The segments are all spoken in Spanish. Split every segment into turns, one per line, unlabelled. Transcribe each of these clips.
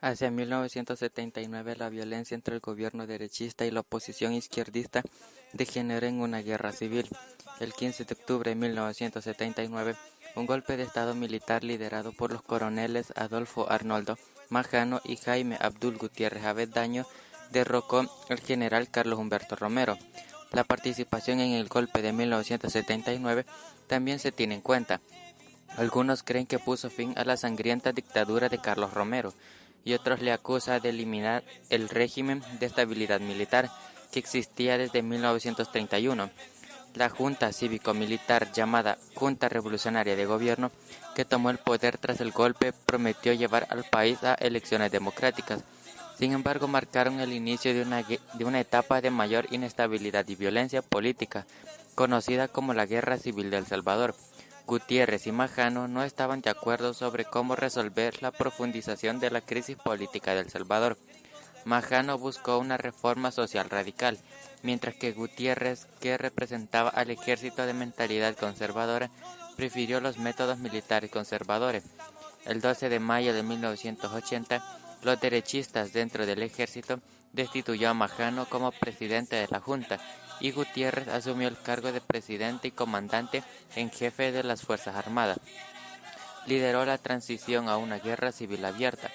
Hacia 1979 la violencia entre el gobierno derechista y la oposición izquierdista degeneró en una guerra civil. El 15 de octubre de 1979, un golpe de estado militar liderado por los coroneles Adolfo Arnoldo Majano y Jaime Abdul Gutiérrez Avendaño derrocó al general Carlos Humberto Romero. La participación en el golpe de 1979 también se tiene en cuenta. Algunos creen que puso fin a la sangrienta dictadura de Carlos Romero y otros le acusan de eliminar el régimen de estabilidad militar que existía desde 1931. La junta cívico-militar llamada Junta Revolucionaria de Gobierno, que tomó el poder tras el golpe, prometió llevar al país a elecciones democráticas. Sin embargo, marcaron el inicio de una etapa de mayor inestabilidad y violencia política, conocida como la Guerra Civil de El Salvador. Gutiérrez y Majano no estaban de acuerdo sobre cómo resolver la profundización de la crisis política de El Salvador. Majano buscó una reforma social radical, mientras que Gutiérrez, que representaba al ejército de mentalidad conservadora, prefirió los métodos militares conservadores. El 12 de mayo de 1980, los derechistas dentro del ejército destituyó a Majano como presidente de la Junta y Gutiérrez asumió el cargo de presidente y comandante en jefe de las Fuerzas Armadas. Lideró la transición a una guerra civil abierta.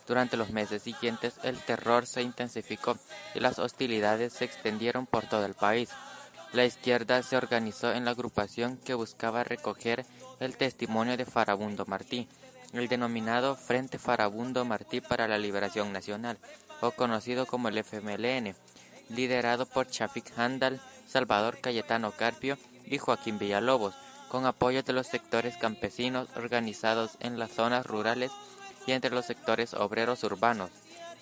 Durante los meses siguientes, el terror se intensificó y las hostilidades se extendieron por todo el país. La izquierda se organizó en la agrupación que buscaba recoger el testimonio de Farabundo Martí, el denominado Frente Farabundo Martí para la Liberación Nacional, o conocido como el FMLN, liderado por Chafik Handal, Salvador Cayetano Carpio y Joaquín Villalobos, con apoyo de los sectores campesinos organizados en las zonas rurales y entre los sectores obreros urbanos.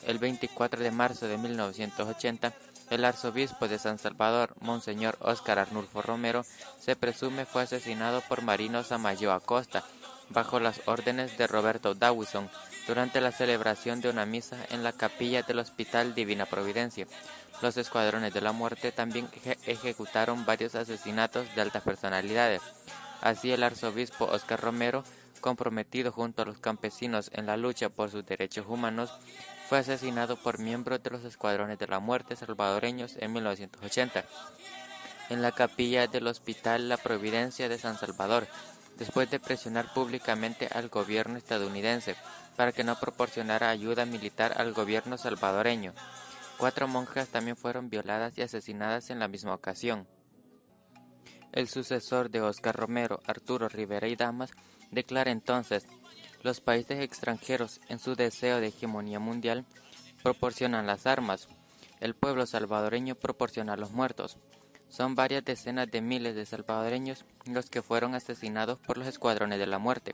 El 24 de marzo de 1980, el arzobispo de San Salvador, Monseñor Óscar Arnulfo Romero, se presume fue asesinado por Marino Samayoa Acosta, bajo las órdenes de Roberto Dawson, durante la celebración de una misa en la capilla del Hospital Divina Providencia. Los escuadrones de la muerte también ejecutaron varios asesinatos de altas personalidades. Así el arzobispo Óscar Romero, comprometido junto a los campesinos en la lucha por sus derechos humanos, fue asesinado por miembros de los escuadrones de la muerte salvadoreños en 1980, en la capilla del Hospital La Providencia de San Salvador, después de presionar públicamente al gobierno estadounidense para que no proporcionara ayuda militar al gobierno salvadoreño. 4 monjas también fueron violadas y asesinadas en la misma ocasión. El sucesor de Óscar Romero, Arturo Rivera y Damas, declara entonces: los países extranjeros, en su deseo de hegemonía mundial, proporcionan las armas. El pueblo salvadoreño proporciona los muertos. Son varias decenas de miles de salvadoreños los que fueron asesinados por los escuadrones de la muerte.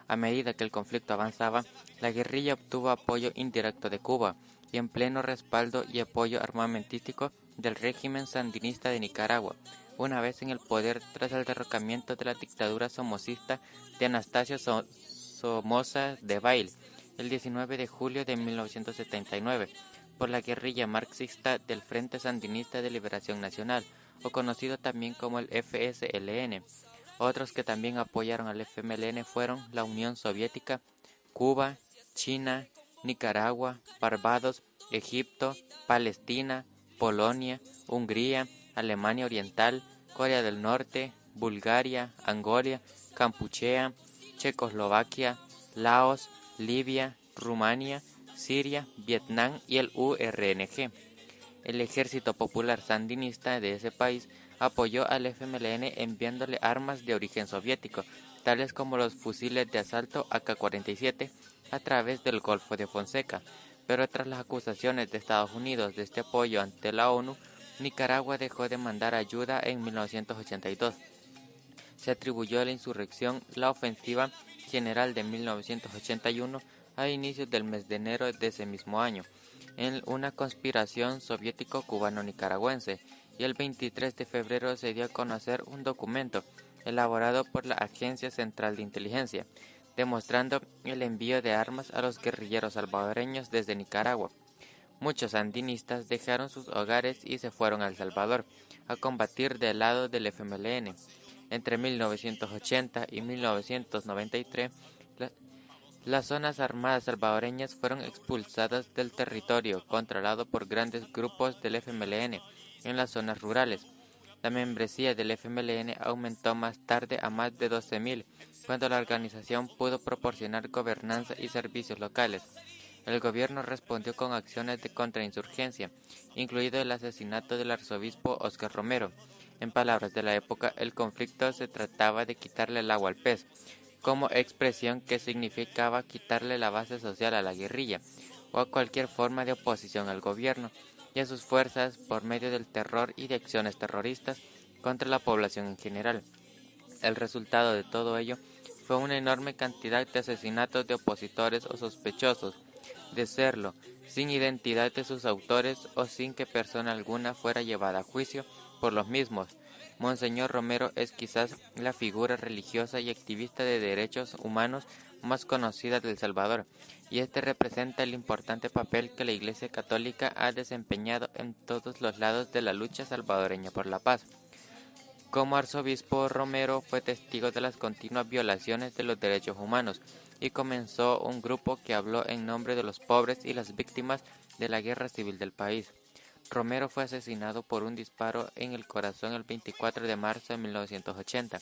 A medida que el conflicto avanzaba, la guerrilla obtuvo apoyo indirecto de Cuba y en pleno respaldo y apoyo armamentístico del régimen sandinista de Nicaragua, una vez en el poder tras el derrocamiento de la dictadura somocista de Anastasio Somoza Debayle el 19 de julio de 1979, por la guerrilla marxista del Frente Sandinista de Liberación Nacional, o conocido también como el FSLN. Otros que también apoyaron al FMLN fueron la Unión Soviética, Cuba, China, Nicaragua, Barbados, Egipto, Palestina, Polonia, Hungría, Alemania Oriental, Corea del Norte, Bulgaria, Angola, Kampuchea, Checoslovaquia, Laos, Libia, Rumania, Siria, Vietnam y el URNG. El Ejército Popular Sandinista de ese país apoyó al FMLN enviándole armas de origen soviético, tales como los fusiles de asalto AK-47, a través del Golfo de Fonseca, pero tras las acusaciones de Estados Unidos de este apoyo ante la ONU, Nicaragua dejó de mandar ayuda en 1982. Se atribuyó a la insurrección la ofensiva general de 1981 a inicios del mes de enero de ese mismo año, en una conspiración soviético-cubano-nicaragüense, y el 23 de febrero se dio a conocer un documento elaborado por la Agencia Central de Inteligencia, demostrando el envío de armas a los guerrilleros salvadoreños desde Nicaragua. Muchos sandinistas dejaron sus hogares y se fueron a El Salvador a combatir del lado del FMLN. Entre 1980 y 1993, Las zonas armadas salvadoreñas fueron expulsadas del territorio controlado por grandes grupos del FMLN en las zonas rurales. La membresía del FMLN aumentó más tarde a más de 12.000, cuando la organización pudo proporcionar gobernanza y servicios locales. El gobierno respondió con acciones de contrainsurgencia, incluido el asesinato del arzobispo Óscar Romero. En palabras de la época, el conflicto se trataba de quitarle el agua al pez, como expresión que significaba quitarle la base social a la guerrilla o a cualquier forma de oposición al gobierno y a sus fuerzas por medio del terror y de acciones terroristas contra la población en general. El resultado de todo ello fue una enorme cantidad de asesinatos de opositores o sospechosos de serlo, sin identidad de sus autores o sin que persona alguna fuera llevada a juicio por los mismos. Monseñor Romero es quizás la figura religiosa y activista de derechos humanos más conocida de El Salvador, y este representa el importante papel que la Iglesia Católica ha desempeñado en todos los lados de la lucha salvadoreña por la paz. Como arzobispo, Romero fue testigo de las continuas violaciones de los derechos humanos y comenzó un grupo que habló en nombre de los pobres y las víctimas de la guerra civil del país. Romero fue asesinado por un disparo en el corazón el 24 de marzo de 1980,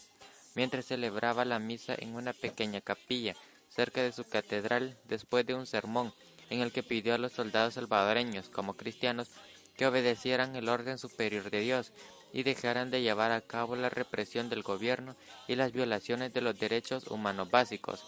mientras celebraba la misa en una pequeña capilla cerca de su catedral después de un sermón en el que pidió a los soldados salvadoreños, como cristianos, que obedecieran el orden superior de Dios y dejaran de llevar a cabo la represión del gobierno y las violaciones de los derechos humanos básicos.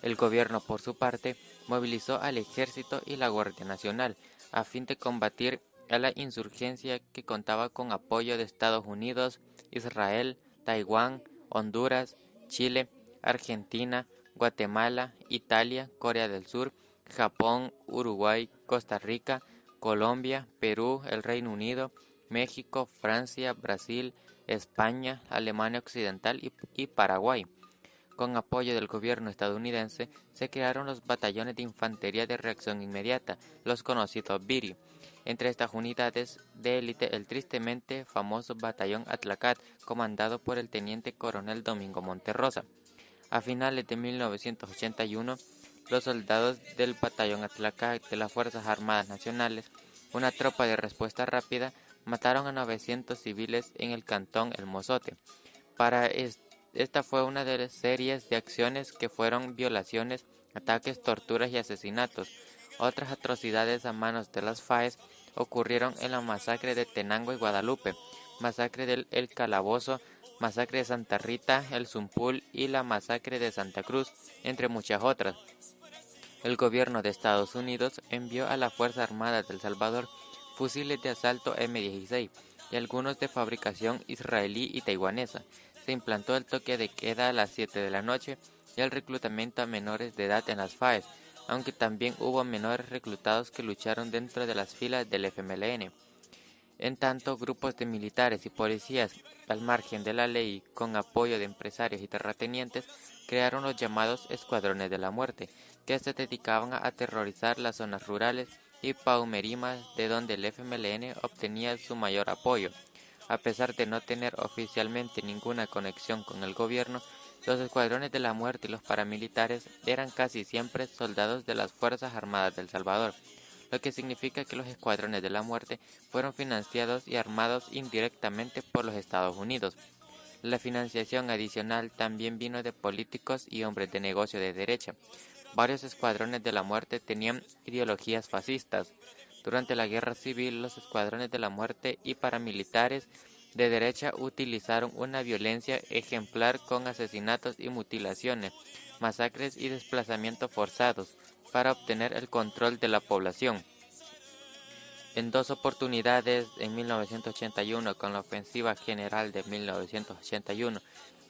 El gobierno, por su parte, movilizó al ejército y la Guardia Nacional a fin de combatir a la insurgencia que contaba con apoyo de Estados Unidos, Israel, Taiwán, Honduras, Chile, Argentina, Guatemala, Italia, Corea del Sur, Japón, Uruguay, Costa Rica, Colombia, Perú, el Reino Unido, México, Francia, Brasil, España, Alemania Occidental y Paraguay. Con apoyo del gobierno estadounidense, se crearon los batallones de infantería de reacción inmediata, los conocidos BIRI. Entre estas unidades de élite, el tristemente famoso Batallón Atlacat, comandado por el teniente coronel Domingo Monterrosa. A finales de 1981, los soldados del Batallón Atlacat de las Fuerzas Armadas Nacionales, una tropa de respuesta rápida, mataron a 900 civiles en el cantón El Mozote. Esta fue una de las series de acciones que fueron violaciones, ataques, torturas y asesinatos. Otras atrocidades a manos de las FAES ocurrieron en la masacre de Tenango y Guadalupe, masacre del El Calabozo, masacre de Santa Rita, el Zumpul y la masacre de Santa Cruz, entre muchas otras. El gobierno de Estados Unidos envió a la Fuerza Armada de El Salvador fusiles de asalto M16 y algunos de fabricación israelí y taiwanesa. Se implantó el toque de queda a las 7 de la noche y el reclutamiento a menores de edad en las FAES, aunque también hubo menores reclutados que lucharon dentro de las filas del FMLN. En tanto, grupos de militares y policías, al margen de la ley, con apoyo de empresarios y terratenientes, crearon los llamados Escuadrones de la Muerte, que se dedicaban a aterrorizar las zonas rurales y pauperimas de donde el FMLN obtenía su mayor apoyo. A pesar de no tener oficialmente ninguna conexión con el gobierno, los Escuadrones de la Muerte y los paramilitares eran casi siempre soldados de las Fuerzas Armadas de El Salvador, lo que significa que los Escuadrones de la Muerte fueron financiados y armados indirectamente por los Estados Unidos. La financiación adicional también vino de políticos y hombres de negocio de derecha. Varios Escuadrones de la Muerte tenían ideologías fascistas. Durante la Guerra Civil, los Escuadrones de la Muerte y paramilitares de derecha utilizaron una violencia ejemplar con asesinatos y mutilaciones, masacres y desplazamientos forzados para obtener el control de la población. En dos oportunidades, en 1981 con la Ofensiva General de 1981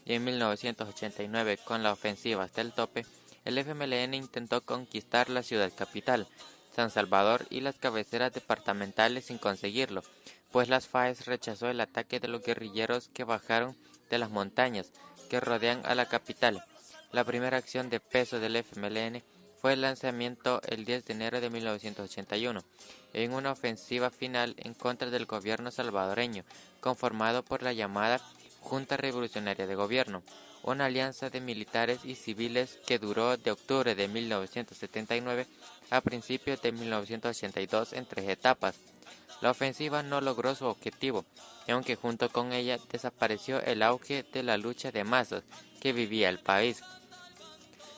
y en 1989 con la Ofensiva hasta el tope, el FMLN intentó conquistar la ciudad capital, San Salvador y las cabeceras departamentales sin conseguirlo, pues las FAES rechazó el ataque de los guerrilleros que bajaron de las montañas que rodean a la capital. La primera acción de peso del FMLN fue el lanzamiento el 10 de enero de 1981, en una ofensiva final en contra del gobierno salvadoreño, conformado por la llamada Junta Revolucionaria de Gobierno, una alianza de militares y civiles que duró de octubre de 1979 a principios de 1982 en 3 etapas. La ofensiva no logró su objetivo, aunque junto con ella desapareció el auge de la lucha de masas que vivía el país.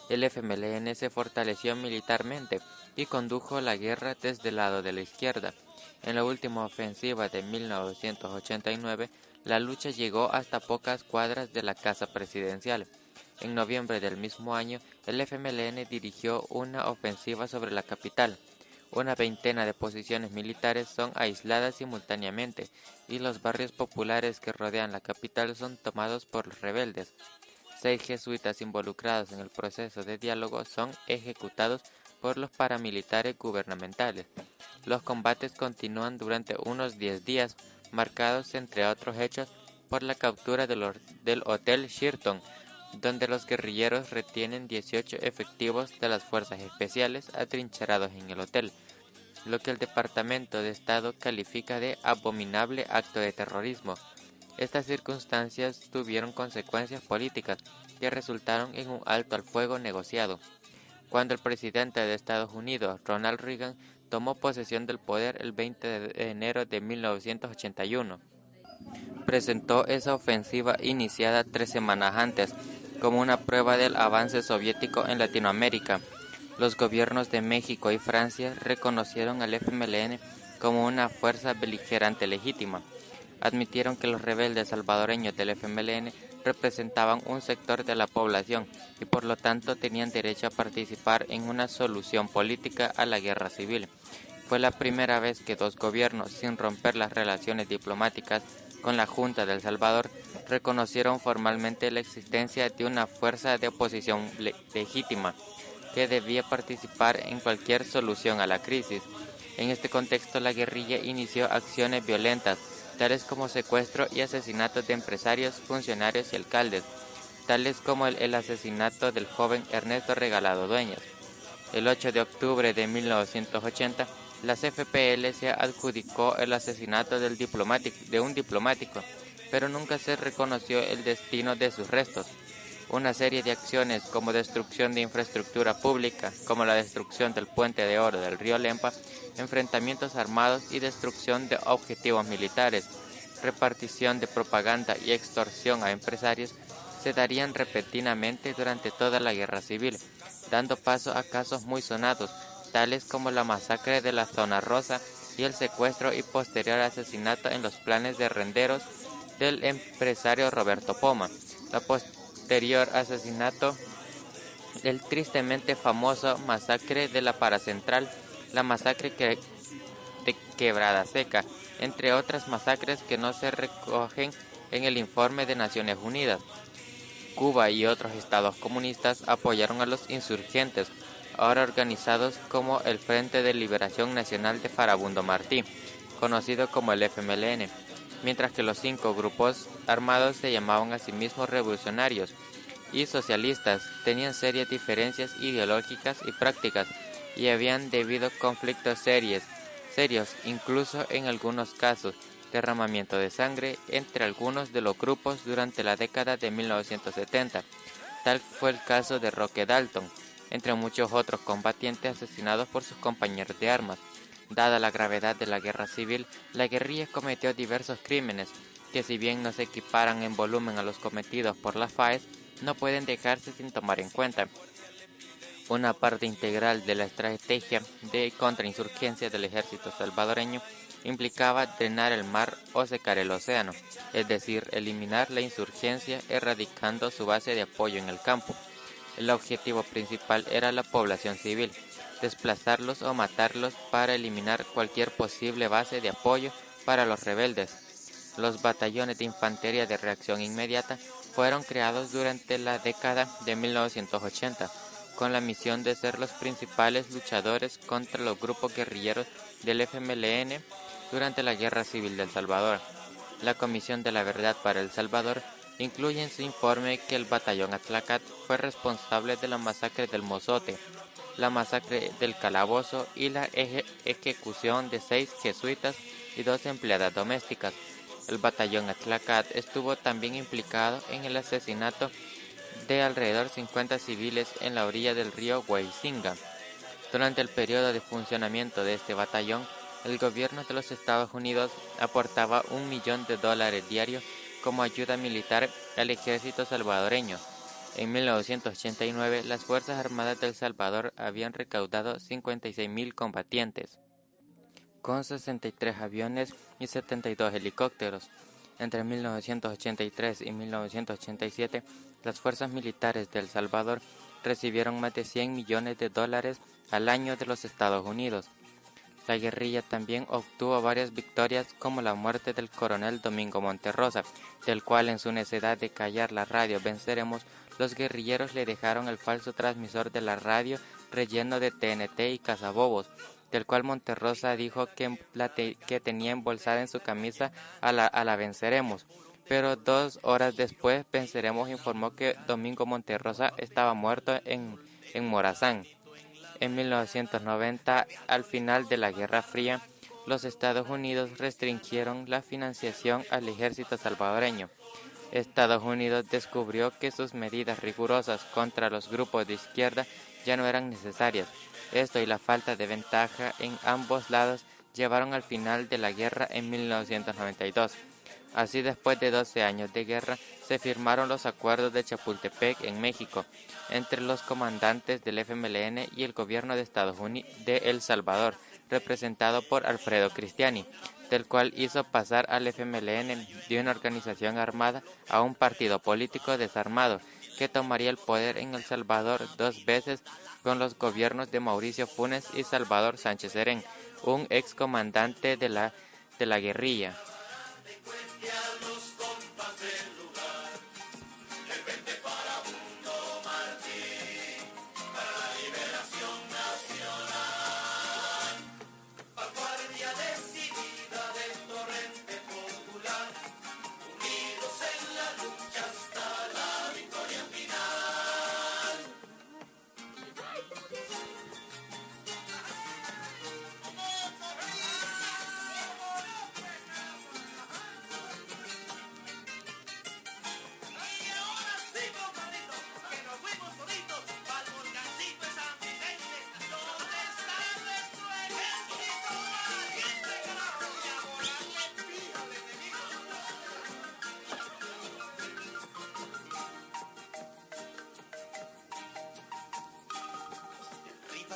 El FMLN se fortaleció militarmente y condujo la guerra desde el lado de la izquierda. En la última ofensiva de 1989, la lucha llegó hasta pocas cuadras de la Casa Presidencial. En noviembre del mismo año, el FMLN dirigió una ofensiva sobre la capital. Una veintena de posiciones militares son aisladas simultáneamente y los barrios populares que rodean la capital son tomados por los rebeldes. 6 jesuitas involucrados en el proceso de diálogo son ejecutados por los paramilitares gubernamentales. Los combates continúan durante unos 10 días, marcados entre otros hechos por la captura del Hotel Sheraton, donde los guerrilleros retienen 18 efectivos de las fuerzas especiales atrincherados en el hotel, lo que el Departamento de Estado califica de abominable acto de terrorismo. Estas circunstancias tuvieron consecuencias políticas que resultaron en un alto al fuego negociado. Cuando el presidente de Estados Unidos, Ronald Reagan, tomó posesión del poder el 20 de enero de 1981, presentó esa ofensiva iniciada 3 semanas antes como una prueba del avance soviético en Latinoamérica. Los gobiernos de México y Francia reconocieron al FMLN como una fuerza beligerante legítima. Admitieron que los rebeldes salvadoreños del FMLN representaban un sector de la población y por lo tanto tenían derecho a participar en una solución política a la guerra civil. Fue la primera vez que 2 gobiernos, sin romper las relaciones diplomáticas con la Junta de El Salvador, reconocieron formalmente la existencia de una fuerza de oposición legítima que debía participar en cualquier solución a la crisis. En este contexto, la guerrilla inició acciones violentas, tales como secuestro y asesinatos de empresarios, funcionarios y alcaldes, tales como el asesinato del joven Ernesto Regalado Dueñas. El 8 de octubre de 1980, la CFPL se adjudicó el asesinato de un diplomático, pero nunca se reconoció el destino de sus restos. Una serie de acciones como destrucción de infraestructura pública, como la destrucción del Puente de Oro del río Lempa, enfrentamientos armados y destrucción de objetivos militares, repartición de propaganda y extorsión a empresarios, se darían repentinamente durante toda la guerra civil, dando paso a casos muy sonados, tales como la masacre de la Zona Rosa y el secuestro y posterior asesinato en los planes de Renderos del empresario Roberto Poma, la posterior asesinato del tristemente famoso masacre de la Paracentral, la masacre de Quebrada Seca, entre otras masacres que no se recogen en el informe de Naciones Unidas. Cuba y otros estados comunistas apoyaron a los insurgentes, ahora organizados como el Frente de Liberación Nacional de Farabundo Martí, conocido como el FMLN, mientras que los 5 grupos armados se llamaban a sí mismos revolucionarios y socialistas, tenían serias diferencias ideológicas y prácticas y habían debido conflictos serios, incluso en algunos casos, derramamiento de sangre entre algunos de los grupos durante la década de 1970. Tal fue el caso de Roque Dalton, entre muchos otros combatientes asesinados por sus compañeros de armas. Dada la gravedad de la guerra civil, la guerrilla cometió diversos crímenes, que si bien no se equiparan en volumen a los cometidos por la FAES, no pueden dejarse sin tomar en cuenta. Una parte integral de la estrategia de contrainsurgencia del ejército salvadoreño implicaba drenar el mar o secar el océano, es decir, eliminar la insurgencia erradicando su base de apoyo en el campo. El objetivo principal era la población civil, desplazarlos o matarlos para eliminar cualquier posible base de apoyo para los rebeldes. Los batallones de infantería de reacción inmediata fueron creados durante la década de 1980, con la misión de ser los principales luchadores contra los grupos guerrilleros del FMLN durante la Guerra Civil de El Salvador. La Comisión de la Verdad para El Salvador incluye en su informe que el batallón Atlacat fue responsable de la masacre del Mozote, la masacre del Calabozo y la ejecución de 6 jesuitas y 2 empleadas domésticas. El batallón Atlacat estuvo también implicado en el asesinato de alrededor 50 civiles en la orilla del río Huizinga. Durante el periodo de funcionamiento de este batallón, el gobierno de los Estados Unidos aportaba $1 millón diario como ayuda militar al ejército salvadoreño. En 1989, las Fuerzas Armadas de El Salvador habían recaudado 56.000 combatientes, con 63 aviones y 72 helicópteros. Entre 1983 y 1987, las fuerzas militares de El Salvador recibieron más de $100 millones al año de los Estados Unidos. La guerrilla también obtuvo varias victorias, como la muerte del coronel Domingo Monterrosa, del cual en su necesidad de callar la radio Venceremos, los guerrilleros le dejaron el falso transmisor de la radio relleno de TNT y cazabobos, del cual Monterrosa dijo que tenía embolsada en su camisa a la Venceremos. Pero 2 horas después, Venceremos informó que Domingo Monterrosa estaba muerto en Morazán. En 1990, al final de la Guerra Fría, los Estados Unidos restringieron la financiación al ejército salvadoreño. Estados Unidos descubrió que sus medidas rigurosas contra los grupos de izquierda ya no eran necesarias. Esto y la falta de ventaja en ambos lados llevaron al final de la guerra en 1992. Así, después de 12 años de guerra, se firmaron los acuerdos de Chapultepec en México, entre los comandantes del FMLN y el gobierno de El Salvador, representado por Alfredo Cristiani, del cual hizo pasar al FMLN de una organización armada a un partido político desarmado, que tomaría el poder en El Salvador 2 veces con los gobiernos de Mauricio Funes y Salvador Sánchez Serén, un excomandante de la guerrilla.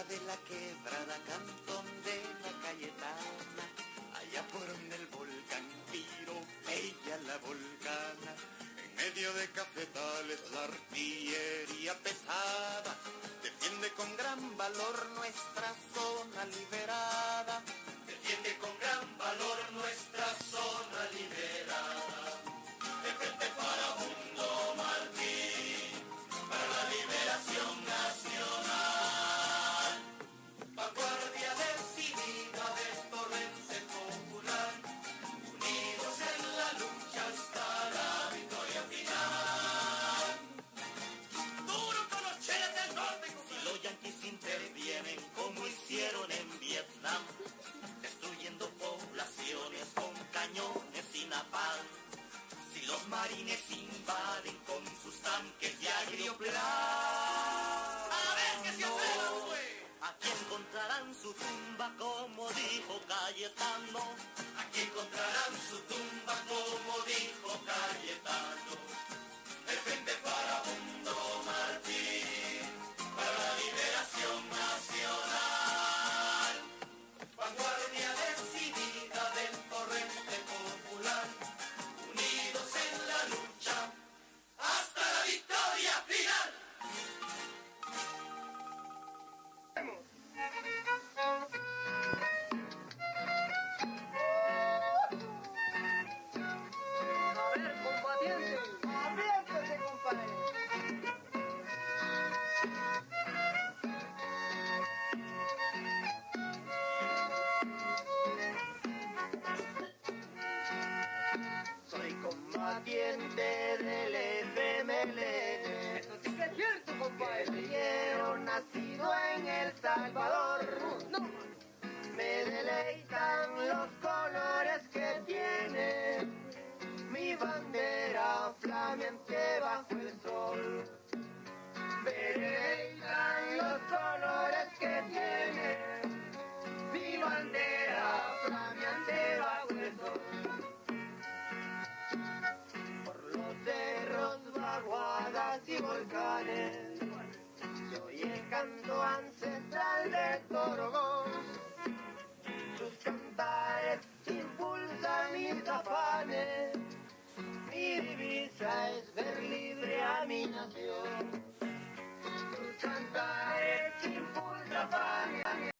De la quebrada, cantón de la Cayetana, allá por donde el volcán tiró ella la volcana, en medio de cafetales la artillería pesada, defiende con gran valor nuestra zona liberada, defiende con gran valor nuestra zona liberada, de frente Farabundo Martín, para la liberación nacional. Vanguardia decidida del torrente popular, unidos en la lucha hasta la victoria final. Duro con los cheles del norte, si los yanquis intervienen como hicieron en Vietnam, destruyendo poblaciones con cañones y napalm. Si los marines invaden con sus tanques y agrioplan, a ver qué se hacemos, güey. Aquí encontrarán su tumba, como dijo Cayetano. Aquí encontrarán su tumba, como dijo Cayetano. Defiende Farabundo Martín, para la liberación nacional. Vanguardia decidida del torrente popular, unidos en la lucha hasta la victoria final. Soy combatiente del FMLN. Eso sí que es cierto, compadre. Guerrillero nacido en El Salvador. No. Me deleitan los colores que tiene mi bandera flameante bajo el sol. veredeitan los colores que tiene mi bandera flameante bajo el sol. Por los cerros, vaguadas y volcanes, soy el canto ancestral del Torogón. Sus cantares impulsan mis afanes, mi divisa es ver libre a mi nación. Sus cantares impulsan afanes.